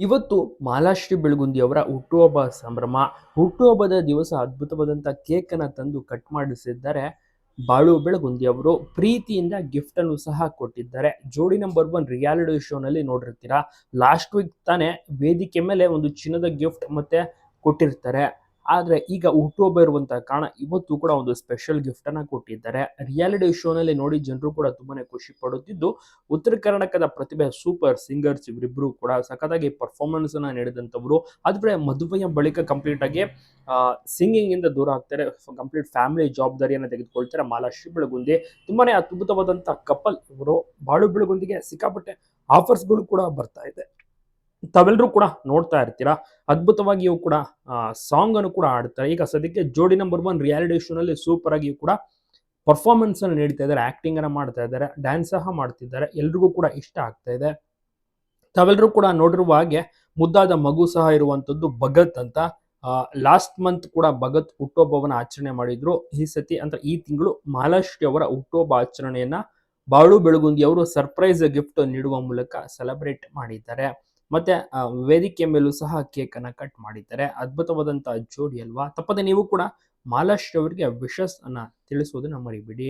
ಇವತ್ತು ಮಾಲಾಶ್ರೀ ಬೆಳಗುಂದಿ ಅವರ ಹುಟ್ಟುಹಬ್ಬ ಸಂಭ್ರಮ. ಹುಟ್ಟುಹಬ್ಬದ ದಿವಸ ಅದ್ಭುತವಾದಂಥ ಕೇಕನ್ನು ತಂದು ಕಟ್ ಮಾಡಿಸಿದ್ದಾರೆ ಬಾಳು ಬೆಳಗುಂದಿ ಅವರು. ಪ್ರೀತಿಯಿಂದ ಗಿಫ್ಟ್ ಅನ್ನು ಸಹ ಕೊಟ್ಟಿದ್ದಾರೆ. ಜೋಡಿ ನಂಬರ್ 1 ರಿಯಾಲಿಟಿ ಶೋನಲ್ಲಿ ನೋಡಿರ್ತೀರಾ, ಲಾಸ್ಟ್ ವೀಕ್ ತಾನೇ ವೇದಿಕೆ ಮೇಲೆ ಒಂದು ಚಿನ್ನದ ಗಿಫ್ಟ್ ಮತ್ತೆ ಕೊಟ್ಟಿರ್ತಾರೆ. ಆದರೆ ಈಗ ಹುಟ್ಟುಹಬ್ಬ ಇರುವಂತಹ ಕಾರಣ ಇವತ್ತು ಕೂಡ ಒಂದು ಸ್ಪೆಷಲ್ ಗಿಫ್ಟ್ ಅನ್ನ ಕೊಟ್ಟಿದ್ದಾರೆ. ರಿಯಾಲಿಟಿ ಶೋನಲ್ಲಿ ನೋಡಿ ಜನರು ಕೂಡ ತುಂಬಾನೇ ಖುಷಿ ಪಡುತ್ತಿದ್ದು, ಉತ್ತರ ಕರ್ನಾಟಕದ ಪ್ರತಿಭೆ ಸೂಪರ್ ಸಿಂಗರ್ಸ್ ಇವರಿಬ್ಬರು ಕೂಡ ಸಖತ್ತಾಗಿ ಪರ್ಫಾರ್ಮೆನ್ಸ್ ಅನ್ನ ನೀಡಿದಂಥವ್ರು. ಆದ್ರೆ ಮದುವೆಯ ಬಳಿಕ ಕಂಪ್ಲೀಟ್ ಆಗಿ ಸಿಂಗಿಂಗ್ ಇಂದ ದೂರ ಆಗ್ತಾರೆ. ಕಂಪ್ಲೀಟ್ ಫ್ಯಾಮಿಲಿ ಜವಾಬ್ದಾರಿಯನ್ನು ತೆಗೆದುಕೊಳ್ತಾರೆ ಮಾಲಾಶ್ರೀ ಬೆಳಗುಂದಿ. ತುಂಬಾನೇ ಅದ್ಭುತವಾದಂತ ಕಪಲ್ ಇವರು. ಬಾಳು ಬೆಳಗುಂದಿಗೆ ಸಿಕ್ಕಾಪಟ್ಟೆ ಆಫರ್ಸ್ಗಳು ಕೂಡ ಬರ್ತಾ ಇದೆ, ತಾವೆಲ್ಲರೂ ಕೂಡ ನೋಡ್ತಾ ಇರ್ತೀರಾ. ಅದ್ಭುತವಾಗಿಯೂ ಕೂಡ ಸಾಂಗ್ ಅನ್ನು ಕೂಡ ಆಡ್ತಾರೆ. ಈಗ ಸದ್ಯಕ್ಕೆ ಜೋಡಿ ನಂಬರ್ 1 ರಿಯಾಲಿಟಿ ಶೋನಲ್ಲಿ ಸೂಪರ್ ಆಗಿಯೂ ಕೂಡ ಪರ್ಫಾರ್ಮೆನ್ಸ್ ಅನ್ನು ನೀಡ್ತಾ ಇದ್ದಾರೆ, ಆಕ್ಟಿಂಗ್ ಅನ್ನ ಮಾಡ್ತಾ ಇದ್ದಾರೆ, ಡ್ಯಾನ್ಸ್ ಸಹ ಮಾಡ್ತಿದ್ದಾರೆ. ಎಲ್ರಿಗೂ ಕೂಡ ಇಷ್ಟ ಆಗ್ತಾ ಇದೆ. ತಾವೆಲ್ಲರೂ ಕೂಡ ನೋಡಿರುವ ಹಾಗೆ ಮುದ್ದಾದ ಮಗು ಸಹ ಇರುವಂತದ್ದು ಭಗತ್ ಅಂತ. ಲಾಸ್ಟ್ ಮಂತ್ ಕೂಡ ಭಗತ್ ಹುಟ್ಟುಹಬ್ಬವನ್ನ ಆಚರಣೆ ಮಾಡಿದ್ರು. ಈ ಸತಿ ಅಂತ ಈ ತಿಂಗಳು ಮಾಲಾಶ್ರೀ ಅವರ ಹುಟ್ಟುಹಬ್ಬ ಆಚರಣೆಯನ್ನ ಬಾಳು ಬೆಳಗುಂದಿ ಅವರು ಸರ್ಪ್ರೈಸ್ ಗಿಫ್ಟ್ ನೀಡುವ ಮೂಲಕ ಸೆಲೆಬ್ರೇಟ್ ಮಾಡಿದ್ದಾರೆ. ಮತ್ತೆ ವೇದಿಕೆ ಮೇಲೂ ಸಹ ಕೇಕ್ ಅನ್ನ ಕಟ್ ಮಾಡಿದ್ದಾರೆ. ಅದ್ಭುತವಾದಂತಹ ಜೋಡಿ ಅಲ್ವಾ? ತಪ್ಪದೆ ನೀವು ಕೂಡ ಮಾಲಾಶ್ರೀ ಅವರಿಗೆ ವಿಶಸ್ ಅನ್ನ ತಿಳಿಸುವುದನ್ನ ಮರಿಬೇಡಿ.